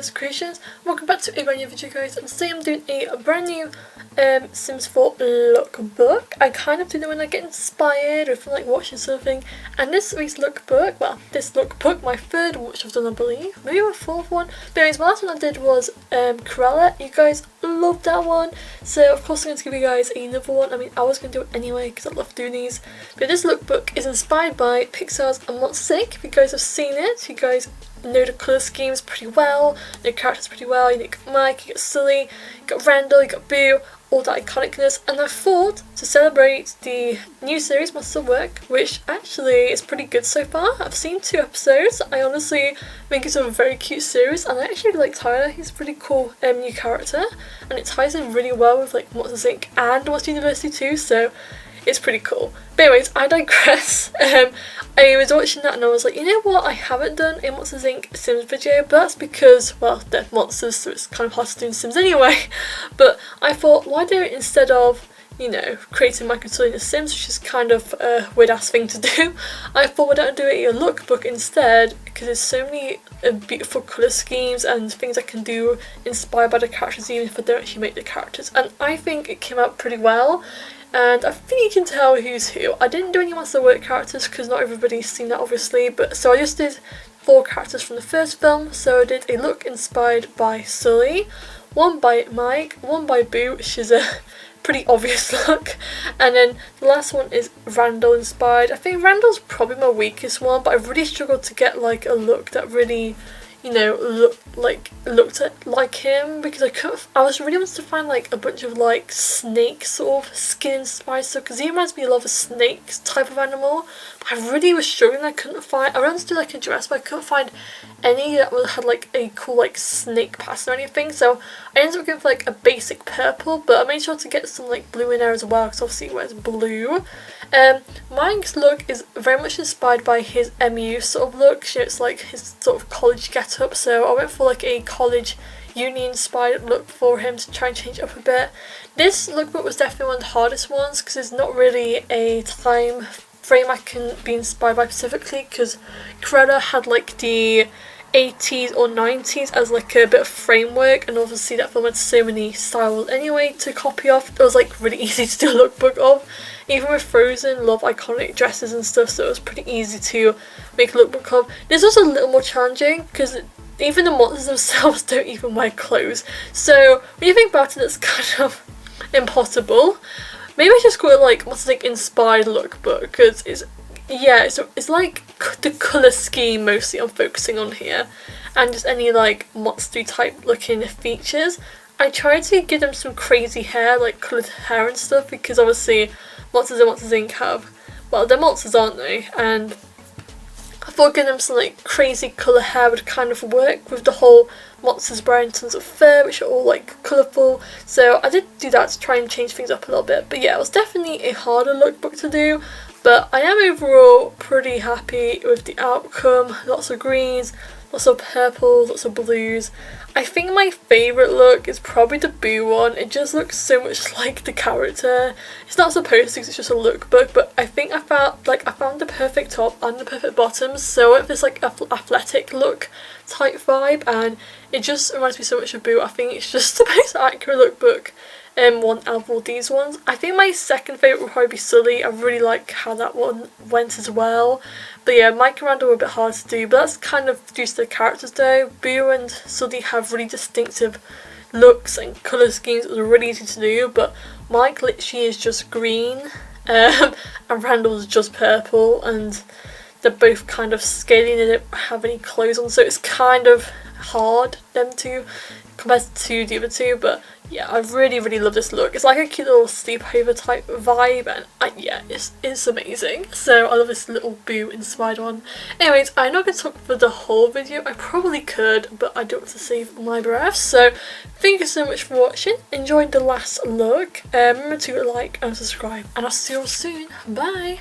Beccascreations. Welcome back to a brand new video, guys, and today I'm doing a brand new Sims 4 lookbook. I kind of do them when I get inspired or if I'm like watching something, and this week's lookbook, my third one which I've done I believe, maybe my fourth one, but anyways my last one I did was Cruella. You guys loved that one, so of course I'm going to give you guys another one. I mean, I was going to do it anyway because I love doing these, but this lookbook is inspired by Pixar's Monsters Inc. If you guys have seen it, you guys know the colour schemes pretty well, know characters pretty well. You got Mike, you got Sully, you got Randall, you got Boo, all that iconicness, and I thought to celebrate the new series Monsters at Work, which actually is pretty good so far. I've seen 2 episodes. I honestly think it's a very cute series, and I actually like Tyler. He's a pretty cool new character, and it ties in really well with like Monsters Inc. and Monsters University too, so it's pretty cool. But anyways, I digress. I was watching that and I was like, you know what, I haven't done a Monsters Inc. Sims video, but that's because, well, they're monsters, so it's kind of hard to do in Sims anyway. But I thought, why do it instead of, you know, creating Mike and Sully in the Sims, which is kind of a weird ass thing to do. I thought, why don't I do it in a lookbook instead, because there's so many beautiful colour schemes and things I can do inspired by the characters, even if I don't actually make the characters. And I think it came out pretty well. And I think you can tell who's who. I didn't do any Monsters at Work characters because not everybody's seen that obviously, but so I just did 4 characters from the first film. So I did a look inspired by Sully, one by Mike, one by Boo, which is a pretty obvious look, and then the last one is Randall inspired. I think Randall's probably my weakest one, but I've really struggled to get like a look that really, you know, looked at like him, because I was really wanting to find like a bunch of like snake sort of skin inspired stuff, because he reminds me a lot of a snake type of animal. But I really was struggling. I couldn't find. I wanted to do like a dress, but I couldn't find any that had like a cool like snake pattern or anything. So I ended up going for like a basic purple, but I made sure to get some like blue in there as well, because obviously he wears blue. Mike's look is very much inspired by his MU sort of look. So it's like his sort of college get-up, so I went for like a college uni inspired look for him to try and change it up a bit. This lookbook was definitely one of the hardest ones because there's not really a time frame I can be inspired by specifically, because Cruella had like the 80s or 90s as like a bit of framework, and obviously that film had so many styles anyway to copy off. It was like really easy to do a lookbook of. Even with Frozen, love iconic dresses and stuff, so it was pretty easy to make a lookbook of. This was a little more challenging because even the monsters themselves don't even wear clothes, so when you think about it, it's kind of impossible. Maybe I just call it like Monsters Inc. inspired lookbook, because it's like the colour scheme mostly I'm focusing on here, and just any like monster type looking features. I tried to give them some crazy hair, like coloured hair and stuff, because obviously Monsters and Monsters Inc. have, well, they're monsters, aren't they? And I thought giving them some like crazy colour hair would kind of work with the whole monsters wearing tons of fur, which are all like colourful. So I did do that to try and change things up a little bit. But yeah, it was definitely a harder lookbook to do, but I am overall pretty happy with the outcome. Lots of greens, lots of purples, lots of blues. I think my favourite look is probably the Boo one. It just looks so much like the character. It's not supposed to because it's just a lookbook, but I think I found the perfect top and the perfect bottoms, so I went for this like athletic look type vibe, and it just reminds me so much of Boo. I think it's just the most accurate lookbook one out of all these ones. I think my second favourite would probably be Sully. I really like how that one went as well. But yeah, Mike and Randall were a bit hard to do, but that's kind of due to the characters though. Boo and Sully have really distinctive looks and colour schemes. It was really easy to do, but Mike literally is just green, and Randall's just purple, and they're both kind of scaly and they don't have any clothes on, so it's kind of hard them to compared to the other two. But yeah, I really love this look. It's like a cute little sleepover type vibe, and yeah, it's amazing. So I love this little Boo inspired one. Anyways, I'm not going to talk for the whole video. I probably could, but I don't want to save my breath. So thank you so much for watching. Enjoyed the last look. Remember to like and subscribe, and I'll see you all soon. Bye!